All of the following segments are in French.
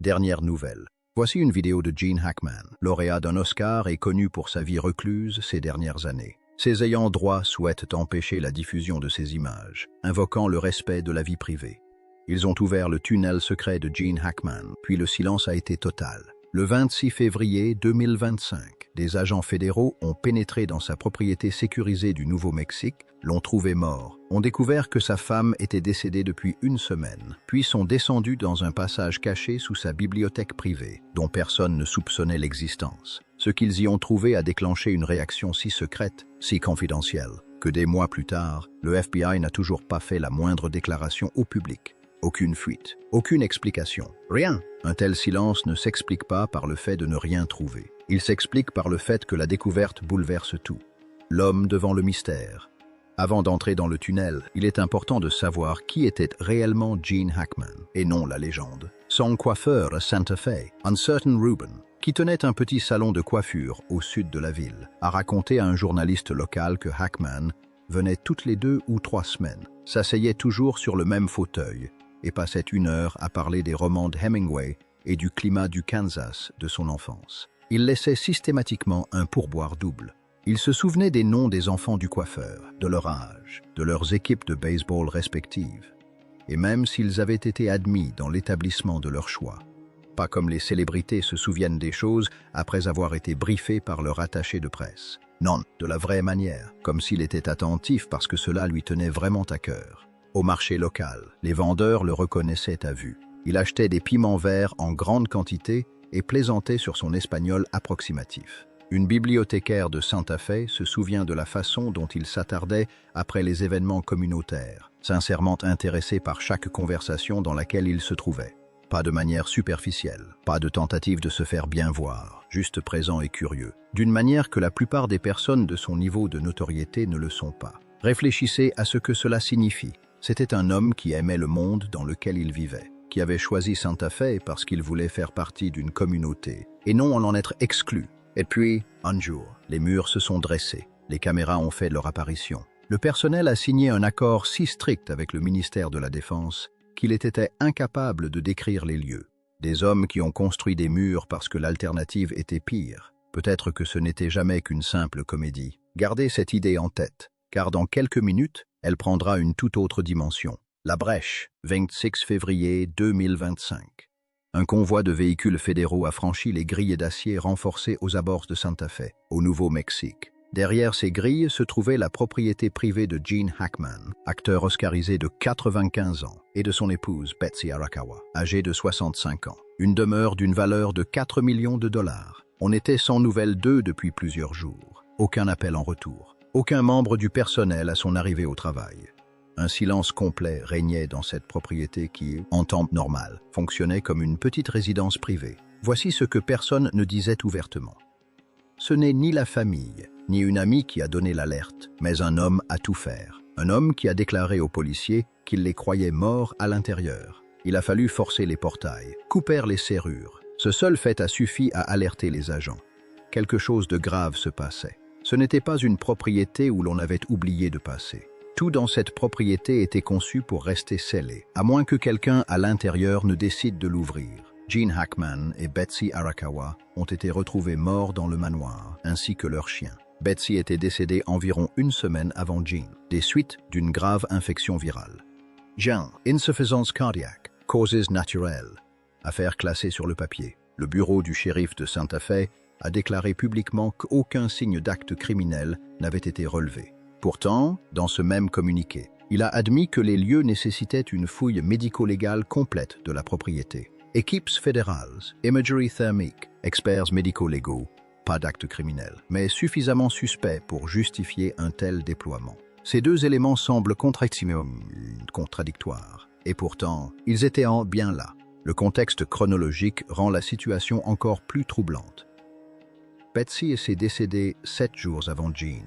Dernière nouvelle. Voici une vidéo de Gene Hackman, lauréat d'un Oscar et connu pour sa vie recluse ces dernières années. Ses ayants droit souhaitent empêcher la diffusion de ces images, invoquant le respect de la vie privée. Ils ont ouvert le tunnel secret de Gene Hackman, puis le silence a été total. Le 26 février 2025, des agents fédéraux ont pénétré dans sa propriété sécurisée du Nouveau-Mexique, l'ont trouvé mort, ont découvert que sa femme était décédée depuis une semaine, puis sont descendus dans un passage caché sous sa bibliothèque privée, dont personne ne soupçonnait l'existence. Ce qu'ils y ont trouvé a déclenché une réaction si secrète, si confidentielle, que des mois plus tard, le FBI n'a toujours pas fait la moindre déclaration au public. Aucune fuite, aucune explication, rien. Un tel silence ne s'explique pas par le fait de ne rien trouver. Il s'explique par le fait que la découverte bouleverse tout. L'homme devant le mystère. Avant d'entrer dans le tunnel, il est important de savoir qui était réellement Gene Hackman, et non la légende. Son coiffeur à Santa Fe, Uncertain Ruben, qui tenait un petit salon de coiffure au sud de la ville, a raconté à un journaliste local que Hackman venait toutes les 2 ou 3 semaines, s'asseyait toujours sur le même fauteuil, et passait 1 heure à parler des romans de Hemingway et du climat du Kansas de son enfance. Il laissait systématiquement un pourboire double. Il se souvenait des noms des enfants du coiffeur, de leur âge, de leurs équipes de baseball respectives, et même s'ils avaient été admis dans l'établissement de leur choix. Pas comme les célébrités se souviennent des choses après avoir été briefés par leur attaché de presse. Non, de la vraie manière, comme s'il était attentif parce que cela lui tenait vraiment à cœur. Au marché local, les vendeurs le reconnaissaient à vue. Il achetait des piments verts en grande quantité et plaisantait sur son espagnol approximatif. Une bibliothécaire de Santa Fe se souvient de la façon dont il s'attardait après les événements communautaires, sincèrement intéressé par chaque conversation dans laquelle il se trouvait. Pas de manière superficielle, pas de tentative de se faire bien voir, juste présent et curieux, d'une manière que la plupart des personnes de son niveau de notoriété ne le sont pas. Réfléchissez à ce que cela signifie. C'était un homme qui aimait le monde dans lequel il vivait, qui avait choisi Santa Fe parce qu'il voulait faire partie d'une communauté, et non en être exclu. Et puis, un jour, les murs se sont dressés, les caméras ont fait leur apparition. Le personnel a signé un accord si strict avec le ministère de la Défense qu'il était incapable de décrire les lieux. Des hommes qui ont construit des murs parce que l'alternative était pire. Peut-être que ce n'était jamais qu'une simple comédie. Gardez cette idée en tête, car dans quelques minutes, elle prendra une toute autre dimension. La brèche, 26 février 2025. Un convoi de véhicules fédéraux a franchi les grilles d'acier renforcées aux abords de Santa Fe, au Nouveau-Mexique. Derrière ces grilles se trouvait la propriété privée de Gene Hackman, acteur oscarisé de 95 ans, et de son épouse Betsy Arakawa, âgée de 65 ans. Une demeure d'une valeur de 4 millions de dollars. On était sans nouvelles d'eux depuis plusieurs jours. Aucun appel en retour. Aucun membre du personnel à son arrivée au travail. Un silence complet régnait dans cette propriété qui, en temps normal, fonctionnait comme une petite résidence privée. Voici ce que personne ne disait ouvertement. Ce n'est ni la famille, ni une amie qui a donné l'alerte, mais un homme à tout faire. Un homme qui a déclaré aux policiers qu'il les croyait morts à l'intérieur. Il a fallu forcer les portails, couper les serrures. Ce seul fait a suffi à alerter les agents. Quelque chose de grave se passait. Ce n'était pas une propriété où l'on avait oublié de passer. Tout dans cette propriété était conçu pour rester scellé, à moins que quelqu'un à l'intérieur ne décide de l'ouvrir. Gene Hackman et Betsy Arakawa ont été retrouvés morts dans le manoir, ainsi que leur chien. Betsy était décédée environ 1 semaine avant Gene, des suites d'une grave infection virale. Gene, insuffisance cardiaque, causes naturelles. Affaire classée sur le papier. Le bureau du shérif de Santa Fe a déclaré publiquement qu'aucun signe d'acte criminel n'avait été relevé. Pourtant, dans ce même communiqué, il a admis que les lieux nécessitaient une fouille médico-légale complète de la propriété. Équipes fédérales, imagerie thermique, experts médico-légaux, pas d'acte criminel, mais suffisamment suspect pour justifier un tel déploiement. Ces 2 éléments semblent contradictoires, et pourtant, ils étaient bien là. Le contexte chronologique rend la situation encore plus troublante. Betsy s'est décédée 7 jours avant Gene.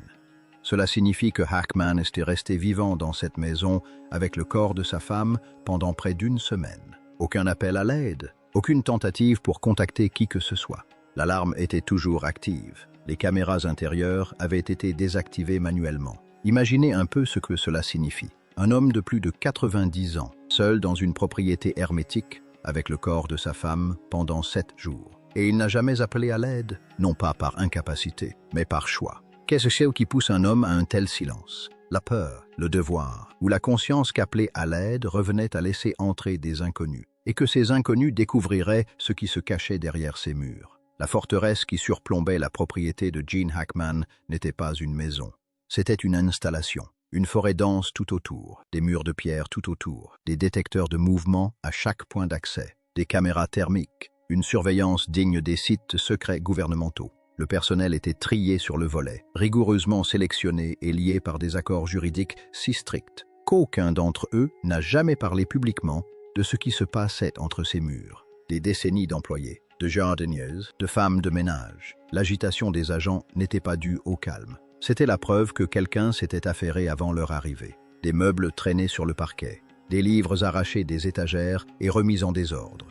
Cela signifie que Hackman était resté vivant dans cette maison avec le corps de sa femme pendant près d'1 semaine. Aucun appel à l'aide, aucune tentative pour contacter qui que ce soit. L'alarme était toujours active. Les caméras intérieures avaient été désactivées manuellement. Imaginez un peu ce que cela signifie. Un homme de plus de 90 ans, seul dans une propriété hermétique, avec le corps de sa femme pendant 7 jours. Et il n'a jamais appelé à l'aide, non pas par incapacité, mais par choix. Qu'est-ce qui pousse un homme à un tel silence? La peur, le devoir, ou la conscience qu'appeler à l'aide revenait à laisser entrer des inconnus, et que ces inconnus découvriraient ce qui se cachait derrière ces murs. La forteresse qui surplombait la propriété de Gene Hackman n'était pas une maison. C'était une installation, une forêt dense tout autour, des murs de pierre tout autour, des détecteurs de mouvement à chaque point d'accès, des caméras thermiques, une surveillance digne des sites secrets gouvernementaux. Le personnel était trié sur le volet, rigoureusement sélectionné et lié par des accords juridiques si stricts qu'aucun d'entre eux n'a jamais parlé publiquement de ce qui se passait entre ces murs. Des décennies d'employés, de jardiniers, de femmes de ménage. L'agitation des agents n'était pas due au calme. C'était la preuve que quelqu'un s'était affairé avant leur arrivée. Des meubles traînaient sur le parquet, des livres arrachés des étagères et remis en désordre.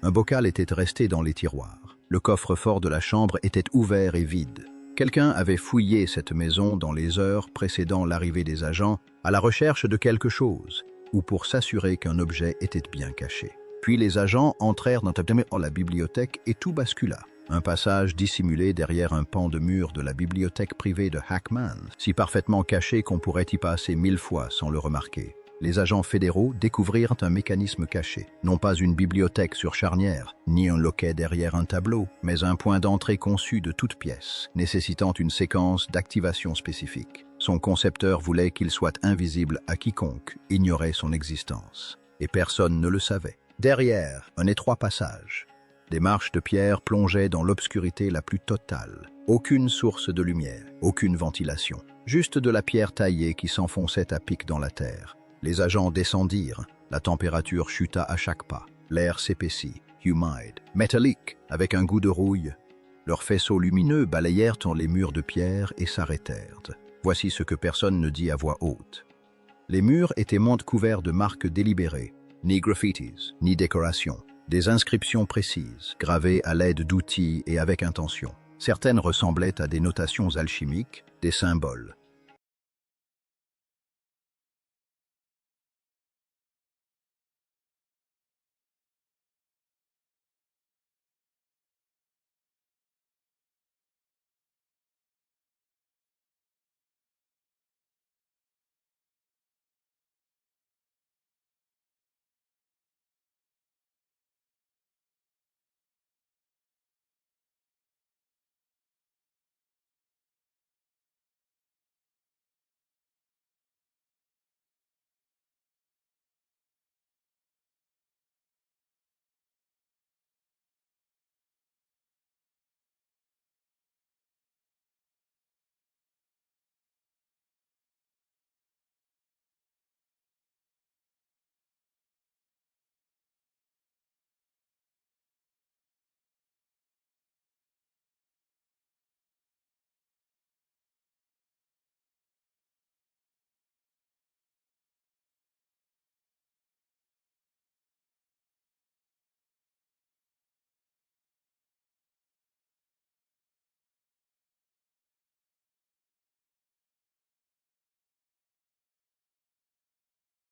Un bocal était resté dans les tiroirs. Le coffre-fort de la chambre était ouvert et vide. Quelqu'un avait fouillé cette maison dans les heures précédant l'arrivée des agents à la recherche de quelque chose ou pour s'assurer qu'un objet était bien caché. Puis les agents entrèrent dans la bibliothèque et tout bascula. Un passage dissimulé derrière un pan de mur de la bibliothèque privée de Hackman, si parfaitement caché qu'on pourrait y passer 1000 fois sans le remarquer. Les agents fédéraux découvrirent un mécanisme caché, non pas une bibliothèque sur charnière, ni un loquet derrière un tableau, mais un point d'entrée conçu de toutes pièces, nécessitant une séquence d'activation spécifique. Son concepteur voulait qu'il soit invisible à quiconque ignorait son existence, et personne ne le savait. Derrière, un étroit passage. Des marches de pierre plongeaient dans l'obscurité la plus totale. Aucune source de lumière, aucune ventilation, juste de la pierre taillée qui s'enfonçait à pic dans la terre. Les agents descendirent, la température chuta à chaque pas, l'air s'épaissit, humide, métallique, avec un goût de rouille. Leurs faisceaux lumineux balayèrent les murs de pierre et s'arrêtèrent. Voici ce que personne ne dit à voix haute. Les murs étaient couverts de marques délibérées, ni graffitis, ni décorations, des inscriptions précises, gravées à l'aide d'outils et avec intention. Certaines ressemblaient à des notations alchimiques, des symboles.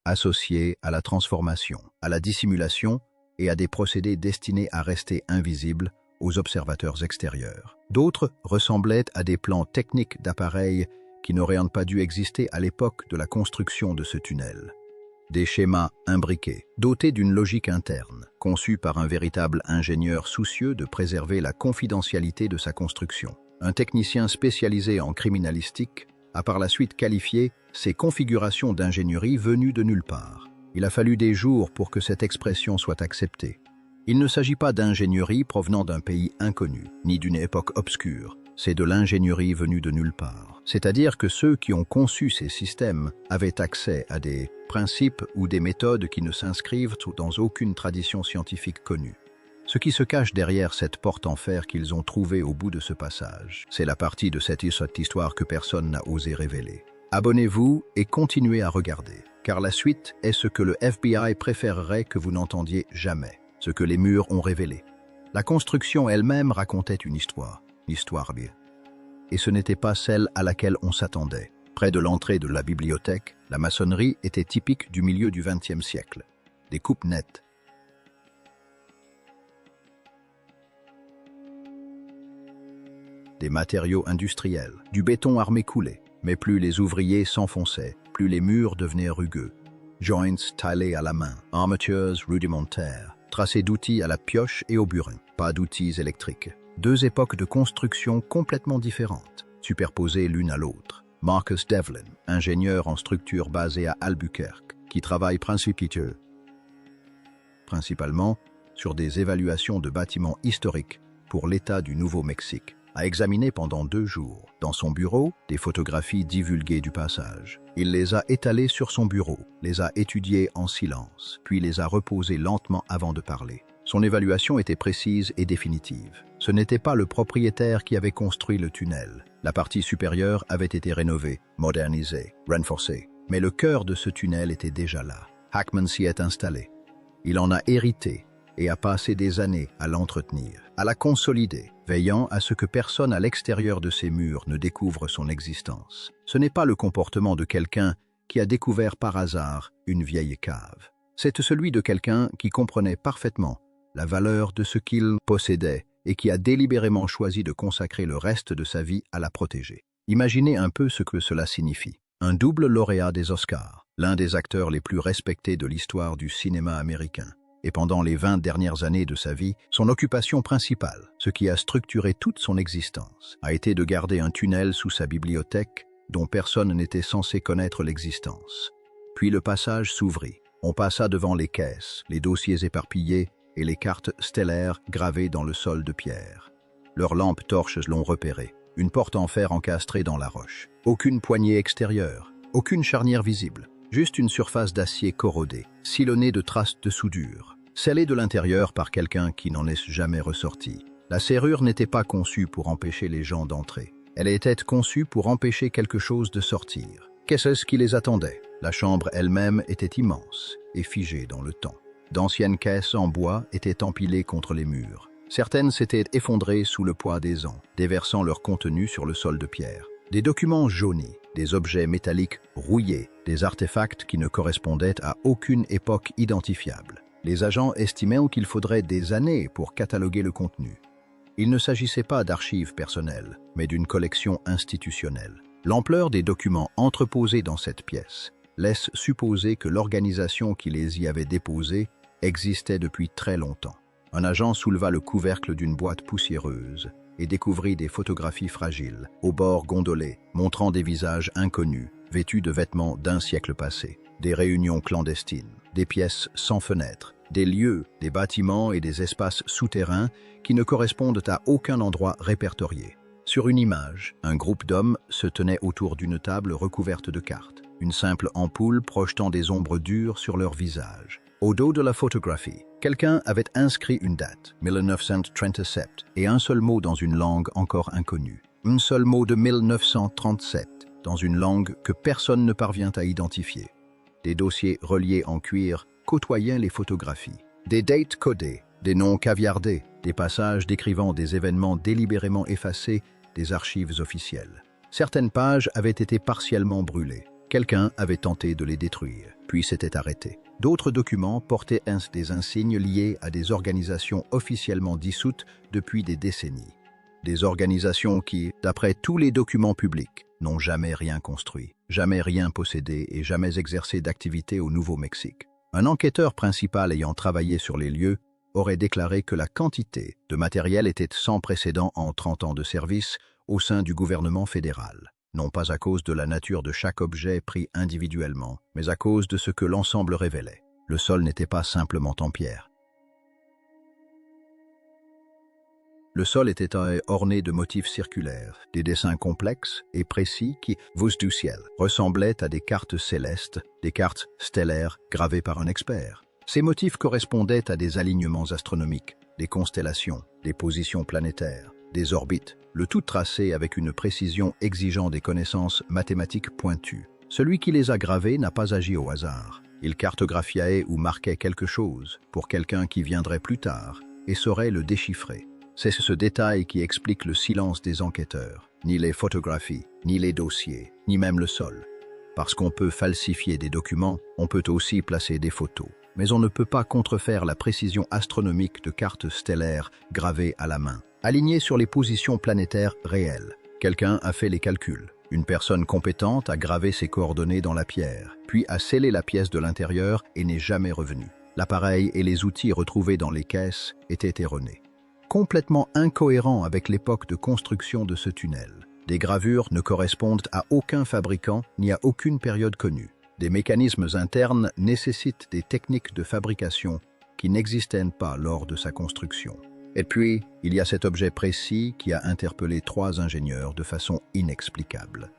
Associés à la transformation, à la dissimulation et à des procédés destinés à rester invisibles aux observateurs extérieurs. D'autres ressemblaient à des plans techniques d'appareils qui n'auraient pas dû exister à l'époque de la construction de ce tunnel. Des schémas imbriqués, dotés d'une logique interne, conçus par un véritable ingénieur soucieux de préserver la confidentialité de sa construction. Un technicien spécialisé en criminalistique a par la suite qualifié ces configurations d'ingénierie venues de nulle part. Il a fallu des jours pour que cette expression soit acceptée. Il ne s'agit pas d'ingénierie provenant d'un pays inconnu, ni d'une époque obscure. C'est de l'ingénierie venue de nulle part. C'est-à-dire que ceux qui ont conçu ces systèmes avaient accès à des principes ou des méthodes qui ne s'inscrivent dans aucune tradition scientifique connue. Ce qui se cache derrière cette porte en fer qu'ils ont trouvée au bout de ce passage, c'est la partie de cette histoire que personne n'a osé révéler. Abonnez-vous et continuez à regarder, car la suite est ce que le FBI préférerait que vous n'entendiez jamais, ce que les murs ont révélé. La construction elle-même racontait une histoire bien. Et ce n'était pas celle à laquelle on s'attendait. Près de l'entrée de la bibliothèque, la maçonnerie était typique du milieu du XXe siècle. Des coupes nettes, des matériaux industriels, du béton armé coulé. Mais plus les ouvriers s'enfonçaient, plus les murs devenaient rugueux. Joints taillés à la main, armatures rudimentaires, tracés d'outils à la pioche et au burin, pas d'outils électriques. Deux époques de construction complètement différentes, superposées l'une à l'autre. Marcus Devlin, ingénieur en structure basé à Albuquerque, qui travaille principalement sur des évaluations de bâtiments historiques pour l'État du Nouveau-Mexique, a examiné pendant 2 jours, dans son bureau, des photographies divulguées du passage. Il les a étalées sur son bureau, les a étudiées en silence, puis les a reposées lentement avant de parler. Son évaluation était précise et définitive. Ce n'était pas le propriétaire qui avait construit le tunnel. La partie supérieure avait été rénovée, modernisée, renforcée. Mais le cœur de ce tunnel était déjà là. Hackman s'y est installé. Il en a hérité et a passé des années à l'entretenir, à la consolider, veillant à ce que personne à l'extérieur de ces murs ne découvre son existence. Ce n'est pas le comportement de quelqu'un qui a découvert par hasard une vieille cave. C'est celui de quelqu'un qui comprenait parfaitement la valeur de ce qu'il possédait et qui a délibérément choisi de consacrer le reste de sa vie à la protéger. Imaginez un peu ce que cela signifie. Un double lauréat des Oscars, l'un des acteurs les plus respectés de l'histoire du cinéma américain. Et pendant les 20 dernières années de sa vie, son occupation principale, ce qui a structuré toute son existence, a été de garder un tunnel sous sa bibliothèque dont personne n'était censé connaître l'existence. Puis le passage s'ouvrit. On passa devant les caisses, les dossiers éparpillés et les cartes stellaires gravées dans le sol de pierre. Leurs lampes torches l'ont repéré. Une porte en fer encastrée dans la roche. Aucune poignée extérieure, aucune charnière visible. Juste une surface d'acier corrodée, sillonnée de traces de soudure, scellée de l'intérieur par quelqu'un qui n'en est jamais ressorti. La serrure n'était pas conçue pour empêcher les gens d'entrer. Elle était conçue pour empêcher quelque chose de sortir. Qu'est-ce qui les attendait? La chambre elle-même était immense et figée dans le temps. D'anciennes caisses en bois étaient empilées contre les murs. Certaines s'étaient effondrées sous le poids des ans, déversant leur contenu sur le sol de pierre. Des documents jaunis, des objets métalliques rouillés, des artefacts qui ne correspondaient à aucune époque identifiable. Les agents estimaient qu'il faudrait des années pour cataloguer le contenu. Il ne s'agissait pas d'archives personnelles, mais d'une collection institutionnelle. L'ampleur des documents entreposés dans cette pièce laisse supposer que l'organisation qui les y avait déposés existait depuis très longtemps. Un agent souleva le couvercle d'une boîte poussiéreuse et découvrit des photographies fragiles, aux bords gondolés, montrant des visages inconnus, vêtus de vêtements d'un siècle passé, des réunions clandestines, des pièces sans fenêtres, des lieux, des bâtiments et des espaces souterrains qui ne correspondent à aucun endroit répertorié. Sur une image, un groupe d'hommes se tenait autour d'une table recouverte de cartes, une simple ampoule projetant des ombres dures sur leur visage. Au dos de la photographie, quelqu'un avait inscrit une date, 1937, et un seul mot dans une langue encore inconnue. Un seul mot de 1937, dans une langue que personne ne parvient à identifier. Des dossiers reliés en cuir côtoyaient les photographies. Des dates codées, des noms caviardés, des passages décrivant des événements délibérément effacés des archives officielles. Certaines pages avaient été partiellement brûlées. Quelqu'un avait tenté de les détruire, puis s'était arrêté. D'autres documents portaient des insignes liés à des organisations officiellement dissoutes depuis des décennies. Des organisations qui, d'après tous les documents publics, n'ont jamais rien construit, jamais rien possédé et jamais exercé d'activité au Nouveau-Mexique. Un enquêteur principal ayant travaillé sur les lieux aurait déclaré que la quantité de matériel était sans précédent en 30 ans de service au sein du gouvernement fédéral. Non pas à cause de la nature de chaque objet pris individuellement, mais à cause de ce que l'ensemble révélait. Le sol n'était pas simplement en pierre. Le sol était orné de motifs circulaires, des dessins complexes et précis qui, vues du ciel, ressemblaient à des cartes célestes, des cartes stellaires gravées par un expert. Ces motifs correspondaient à des alignements astronomiques, des constellations, des positions planétaires, des orbites, le tout tracé avec une précision exigeant des connaissances mathématiques pointues. Celui qui les a gravés n'a pas agi au hasard. Il cartographiait ou marquait quelque chose pour quelqu'un qui viendrait plus tard et saurait le déchiffrer. C'est ce détail qui explique le silence des enquêteurs. Ni les photographies, ni les dossiers, ni même le sol. Parce qu'on peut falsifier des documents, on peut aussi placer des photos. mais on ne peut pas contrefaire la précision astronomique de cartes stellaires gravées à la main, alignées sur les positions planétaires réelles. Quelqu'un a fait les calculs. Une personne compétente a gravé ses coordonnées dans la pierre, puis a scellé la pièce de l'intérieur et n'est jamais revenue. L'appareil et les outils retrouvés dans les caisses étaient erronés. Complètement incohérent avec l'époque de construction de ce tunnel. Des gravures ne correspondent à aucun fabricant ni à aucune période connue. Des mécanismes internes nécessitent des techniques de fabrication qui n'existaient pas lors de sa construction. Et puis, il y a cet objet précis qui a interpellé 3 ingénieurs de façon inexplicable.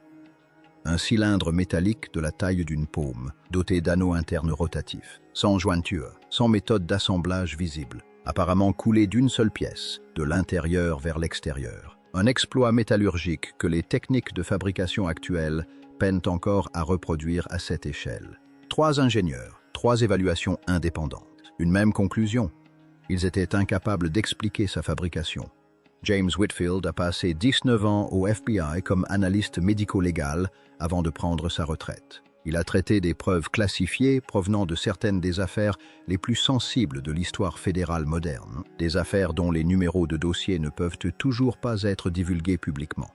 Un cylindre métallique de la taille d'une paume, doté d'anneaux internes rotatifs, sans jointure, sans méthode d'assemblage visible, apparemment coulé d'une seule pièce, de l'intérieur vers l'extérieur. Un exploit métallurgique que les techniques de fabrication actuelles peinent encore à reproduire à cette échelle. 3 ingénieurs, 3 évaluations indépendantes. Une même conclusion. Ils étaient incapables d'expliquer sa fabrication. James Whitfield a passé 19 ans au FBI comme analyste médico-légal avant de prendre sa retraite. Il a traité des preuves classifiées provenant de certaines des affaires les plus sensibles de l'histoire fédérale moderne, des affaires dont les numéros de dossier ne peuvent toujours pas être divulgués publiquement.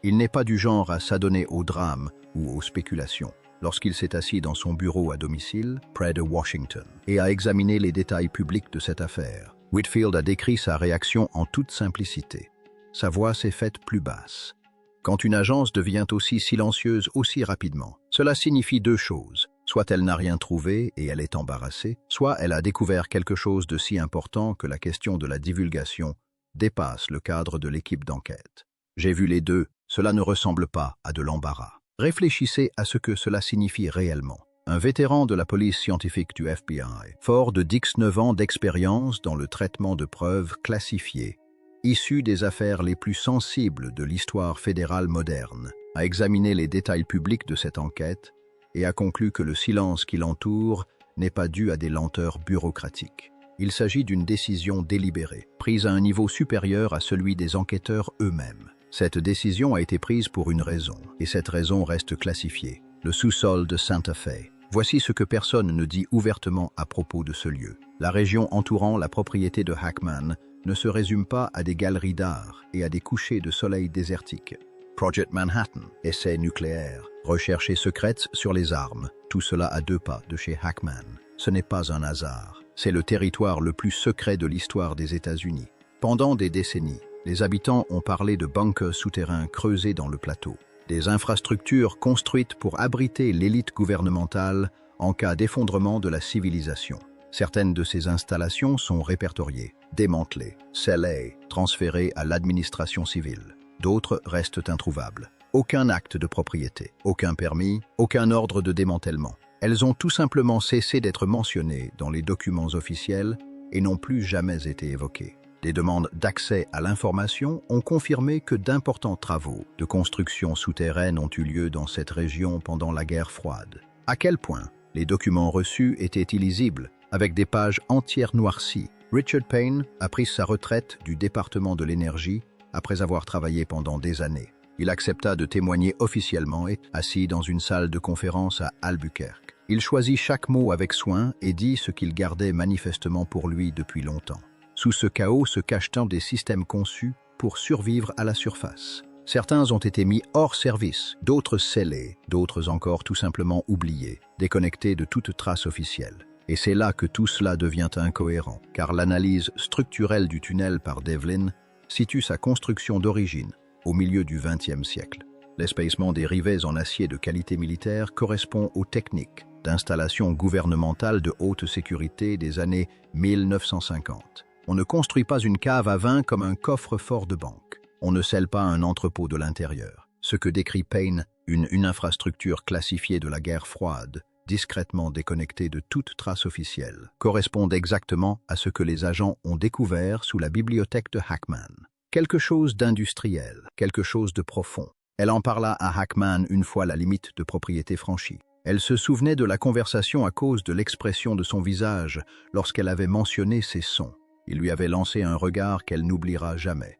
Il n'est pas du genre à s'adonner au drame ou aux spéculations. Lorsqu'il s'est assis dans son bureau à domicile, près de Washington, et a examiné les détails publics de cette affaire, Whitfield a décrit sa réaction en toute simplicité. Sa voix s'est faite plus basse. Quand une agence devient aussi silencieuse aussi rapidement, cela signifie 2 choses. Soit elle n'a rien trouvé et elle est embarrassée, soit elle a découvert quelque chose de si important que la question de la divulgation dépasse le cadre de l'équipe d'enquête. J'ai vu les 2, cela ne ressemble pas à de l'embarras. Réfléchissez à ce que cela signifie réellement. Un vétéran de la police scientifique du FBI, fort de 19 ans d'expérience dans le traitement de preuves classifiées, issu des affaires les plus sensibles de l'histoire fédérale moderne, a examiné les détails publics de cette enquête et a conclu que le silence qui l'entoure n'est pas dû à des lenteurs bureaucratiques. Il s'agit d'une décision délibérée, prise à un niveau supérieur à celui des enquêteurs eux-mêmes. Cette décision a été prise pour une raison, et cette raison reste classifiée. Le sous-sol de Santa Fe. Voici ce que personne ne dit ouvertement à propos de ce lieu. La région entourant la propriété de Hackman ne se résume pas à des galeries d'art et à des couchers de soleil désertiques. Project Manhattan, essais nucléaires, recherches secrètes sur les armes, tout cela à 2 pas de chez Hackman. Ce n'est pas un hasard. C'est le territoire le plus secret de l'histoire des États-Unis. Pendant des décennies, les habitants ont parlé de bunkers souterrains creusés dans le plateau, des infrastructures construites pour abriter l'élite gouvernementale en cas d'effondrement de la civilisation. Certaines de ces installations sont répertoriées, démantelées, scellées, transférées à l'administration civile. D'autres restent introuvables. Aucun acte de propriété, aucun permis, aucun ordre de démantèlement. Elles ont tout simplement cessé d'être mentionnées dans les documents officiels et n'ont plus jamais été évoquées. Des demandes d'accès à l'information ont confirmé que d'importants travaux de construction souterraine ont eu lieu dans cette région pendant la guerre froide. À quel point les documents reçus étaient illisibles, avec des pages entières noircies. Richard Payne a pris sa retraite du département de l'énergie après avoir travaillé pendant des années. Il accepta de témoigner officiellement et, assis dans une salle de conférence à Albuquerque, il choisit chaque mot avec soin et dit ce qu'il gardait manifestement pour lui depuis longtemps. Sous ce chaos se cachent des systèmes conçus pour survivre à la surface. Certains ont été mis hors service, d'autres scellés, d'autres encore tout simplement oubliés, déconnectés de toute trace officielle. Et c'est là que tout cela devient incohérent, car l'analyse structurelle du tunnel par Devlin situe sa construction d'origine au milieu du XXe siècle. L'espacement des rivets en acier de qualité militaire correspond aux techniques d'installation gouvernementale de haute sécurité des années 1950. On ne construit pas une cave à vin comme un coffre-fort de banque. On ne scelle pas un entrepôt de l'intérieur. Ce que décrit Payne, une infrastructure classifiée de la guerre froide, discrètement déconnectée de toute trace officielle, correspond exactement à ce que les agents ont découvert sous la bibliothèque de Hackman. Quelque chose d'industriel, quelque chose de profond. Elle en parla à Hackman une fois la limite de propriété franchie. Elle se souvenait de la conversation à cause de l'expression de son visage lorsqu'elle avait mentionné ces sons. Il lui avait lancé un regard qu'elle n'oubliera jamais.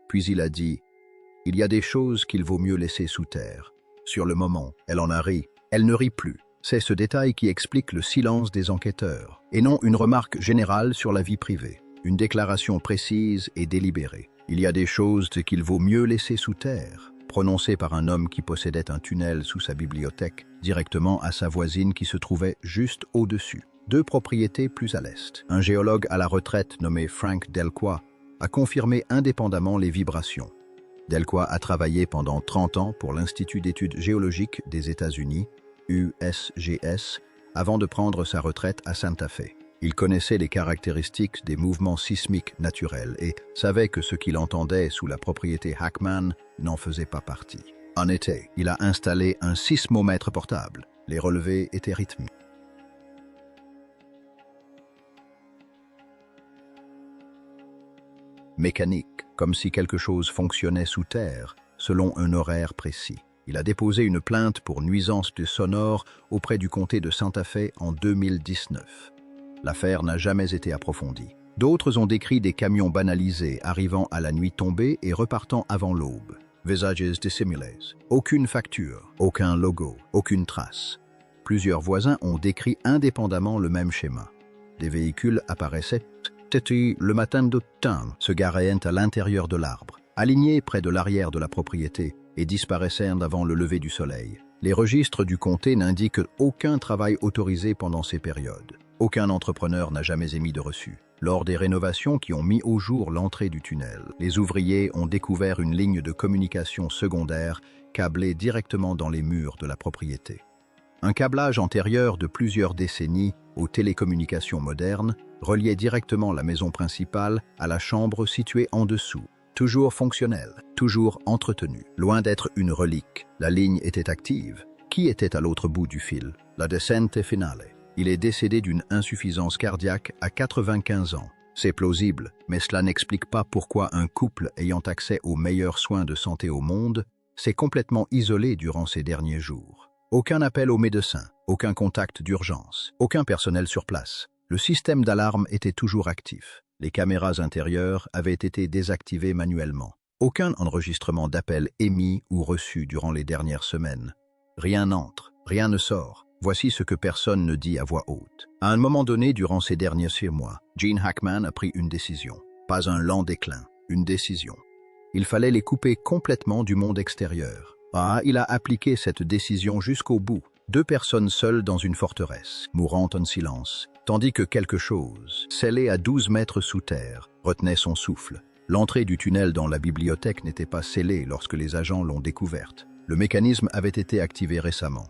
Puis il a dit « Il y a des choses qu'il vaut mieux laisser sous terre. » Sur le moment, elle en a ri. Elle ne rit plus. C'est ce détail qui explique le silence des enquêteurs, et non une remarque générale sur la vie privée. Une déclaration précise et délibérée. Il y a des choses qu'il vaut mieux laisser sous terre, prononcée par un homme qui possédait un tunnel sous sa bibliothèque, directement à sa voisine qui se trouvait juste au-dessus. 2 propriétés plus à l'est. Un géologue à la retraite nommé Frank Delqua a confirmé indépendamment les vibrations. Delqua a travaillé pendant 30 ans pour l'Institut d'études géologiques des États-Unis, USGS, avant de prendre sa retraite à Santa Fe. Il connaissait les caractéristiques des mouvements sismiques naturels et savait que ce qu'il entendait sous la propriété Hackman n'en faisait pas partie. En été, il a installé un sismomètre portable. Les relevés étaient rythmiques. Mécanique, comme si quelque chose fonctionnait sous terre, selon un horaire précis. Il a déposé une plainte pour nuisance sonore auprès du comté de Santa Fe en 2019. L'affaire n'a jamais été approfondie. D'autres ont décrit des camions banalisés arrivant à la nuit tombée et repartant avant l'aube. Visages dissimulés. Aucune facture, aucun logo, aucune trace. Plusieurs voisins ont décrit indépendamment le même schéma. Des véhicules apparaissaient le matin d'automne, se garaient à l'intérieur de l'arbre, alignés près de l'arrière de la propriété et disparaissaient avant le lever du soleil. Les registres du comté n'indiquent aucun travail autorisé pendant ces périodes. Aucun entrepreneur n'a jamais émis de reçu. Lors des rénovations qui ont mis au jour l'entrée du tunnel, les ouvriers ont découvert une ligne de communication secondaire câblée directement dans les murs de la propriété. Un câblage antérieur de plusieurs décennies aux télécommunications modernes reliait directement la maison principale à la chambre située en dessous. Toujours fonctionnelle, toujours entretenue. Loin d'être une relique, la ligne était active. Qui était à l'autre bout du fil? La descente finale. Il est décédé d'une insuffisance cardiaque à 95 ans. C'est plausible, mais cela n'explique pas pourquoi un couple ayant accès aux meilleurs soins de santé au monde s'est complètement isolé durant ces derniers jours. Aucun appel au médecin, aucun contact d'urgence, aucun personnel sur place. Le système d'alarme était toujours actif. Les caméras intérieures avaient été désactivées manuellement. Aucun enregistrement d'appel émis ou reçu durant les dernières semaines. Rien n'entre, rien ne sort. Voici ce que personne ne dit à voix haute. À un moment donné, durant ces derniers 6 mois, Gene Hackman a pris une décision. Pas un lent déclin, une décision. Il fallait les couper complètement du monde extérieur. Il a appliqué cette décision jusqu'au bout. 2 personnes seules dans une forteresse, mourant en silence, tandis que quelque chose, scellé à 12 mètres sous terre, retenait son souffle. L'entrée du tunnel dans la bibliothèque n'était pas scellée lorsque les agents l'ont découverte. Le mécanisme avait été activé récemment.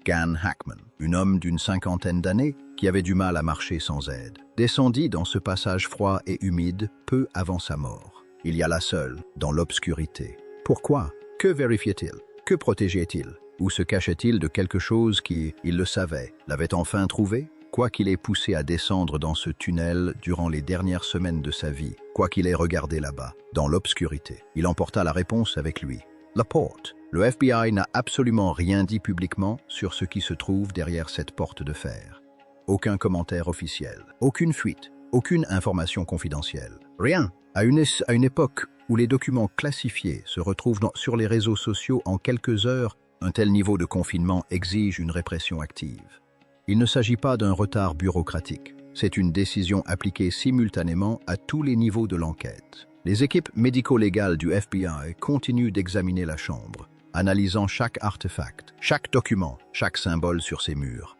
Gan Hackman, un homme d'une 50aine d'années qui avait du mal à marcher sans aide, descendit dans ce passage froid et humide peu avant sa mort. Il y alla seul, dans l'obscurité. Pourquoi? Que vérifiait-il? Que protégeait-il? Ou se cachait-il de quelque chose qui, il le savait, l'avait enfin trouvé? Quoi qu'il ait poussé à descendre dans ce tunnel durant les dernières semaines de sa vie, quoi qu'il ait regardé là-bas, dans l'obscurité, il emporta la réponse avec lui. La porte. Le FBI n'a absolument rien dit publiquement sur ce qui se trouve derrière cette porte de fer. Aucun commentaire officiel, aucune fuite, aucune information confidentielle. Rien. À une époque où les documents classifiés se retrouvent sur les réseaux sociaux en quelques heures, un tel niveau de confinement exige une répression active. Il ne s'agit pas d'un retard bureaucratique. C'est une décision appliquée simultanément à tous les niveaux de l'enquête. Les équipes médico-légales du FBI continuent d'examiner la chambre, analysant chaque artefact, chaque document, chaque symbole sur ses murs.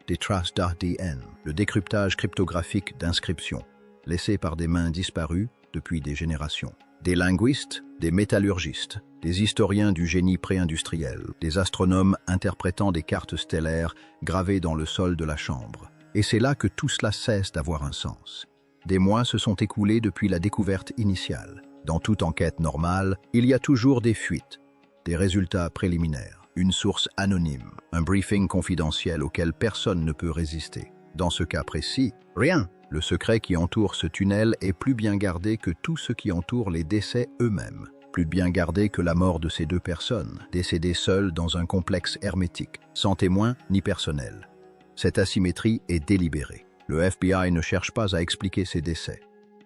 Des traces d'ADN, le décryptage cryptographique d'inscriptions, laissées par des mains disparues depuis des générations. Des linguistes, des métallurgistes, des historiens du génie pré-industriel, des astronomes interprétant des cartes stellaires gravées dans le sol de la chambre. Et c'est là que tout cela cesse d'avoir un sens. Des mois se sont écoulés depuis la découverte initiale. Dans toute enquête normale, il y a toujours des fuites, des résultats préliminaires, une source anonyme, un briefing confidentiel auquel personne ne peut résister. Dans ce cas précis, rien. Le secret qui entoure ce tunnel est plus bien gardé que tout ce qui entoure les décès eux-mêmes. Plus bien gardé que la mort de ces 2 personnes, décédées seules dans un complexe hermétique, sans témoin ni personnel. Cette asymétrie est délibérée. Le FBI ne cherche pas à expliquer ces décès.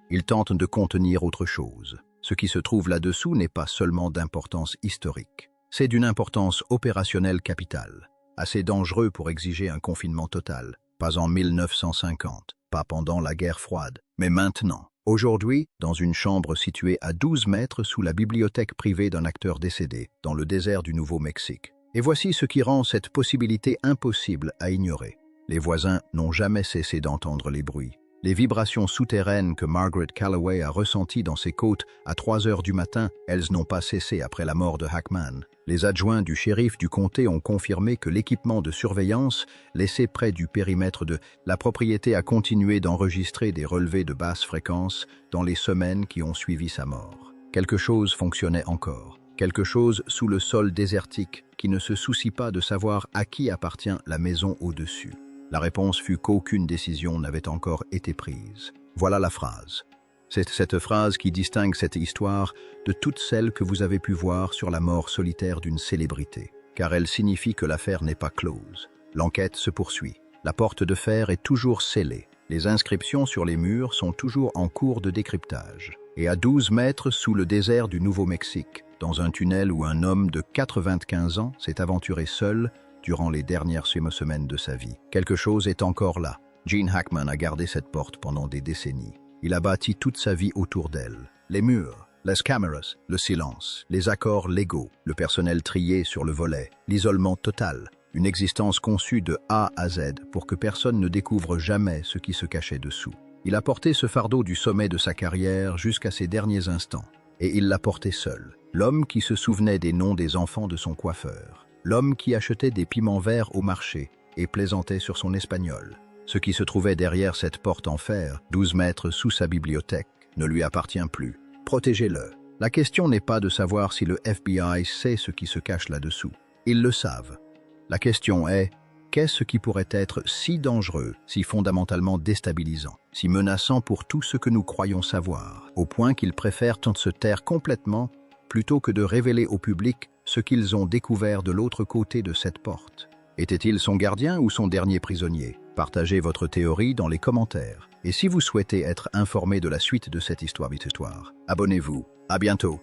Il tente de contenir autre chose. Ce qui se trouve là-dessous n'est pas seulement d'importance historique. C'est d'une importance opérationnelle capitale. assez dangereux pour exiger un confinement total. Pas en 1950, pas pendant la guerre froide, mais maintenant. Aujourd'hui, dans une chambre située à 12 mètres sous la bibliothèque privée d'un acteur décédé, dans le désert du Nouveau-Mexique. Et voici ce qui rend cette possibilité impossible à ignorer. Les voisins n'ont jamais cessé d'entendre les bruits. Les vibrations souterraines que Margaret Calloway a ressenties dans ses côtes à 3 heures du matin, elles n'ont pas cessé après la mort de Hackman. Les adjoints du shérif du comté ont confirmé que l'équipement de surveillance laissé près du périmètre de la propriété a continué d'enregistrer des relevés de basse fréquence dans les semaines qui ont suivi sa mort. Quelque chose fonctionnait encore. Quelque chose sous le sol désertique qui ne se soucie pas de savoir à qui appartient la maison au-dessus. La réponse fut qu'aucune décision n'avait encore été prise. Voilà la phrase. C'est cette phrase qui distingue cette histoire de toutes celles que vous avez pu voir sur la mort solitaire d'une célébrité, car elle signifie que l'affaire n'est pas close. L'enquête se poursuit. La porte de fer est toujours scellée. Les inscriptions sur les murs sont toujours en cours de décryptage. Et à 12 mètres sous le désert du Nouveau-Mexique, dans un tunnel où un homme de 95 ans s'est aventuré seul durant les dernières semaines de sa vie. Quelque chose est encore là. Gene Hackman a gardé cette porte pendant des décennies. Il a bâti toute sa vie autour d'elle. Les murs, les caméras, le silence, les accords légaux, le personnel trié sur le volet, l'isolement total, une existence conçue de A à Z pour que personne ne découvre jamais ce qui se cachait dessous. Il a porté ce fardeau du sommet de sa carrière jusqu'à ses derniers instants. Et il l'a porté seul. L'homme qui se souvenait des noms des enfants de son coiffeur. L'homme qui achetait des piments verts au marché et plaisantait sur son espagnol. Ce qui se trouvait derrière cette porte en fer, 12 mètres sous sa bibliothèque, ne lui appartient plus. Protégez-le. La question n'est pas de savoir si le FBI sait ce qui se cache là-dessous. Ils le savent. La question est, qu'est-ce qui pourrait être si dangereux, si fondamentalement déstabilisant, si menaçant pour tout ce que nous croyons savoir, au point qu'ils préfèrent se taire complètement plutôt que de révéler au public ce qu'ils ont découvert de l'autre côté de cette porte. Était-il son gardien ou son dernier prisonnier? Partagez votre théorie dans les commentaires. Et si vous souhaitez être informé de la suite de cette histoire, abonnez-vous. À bientôt.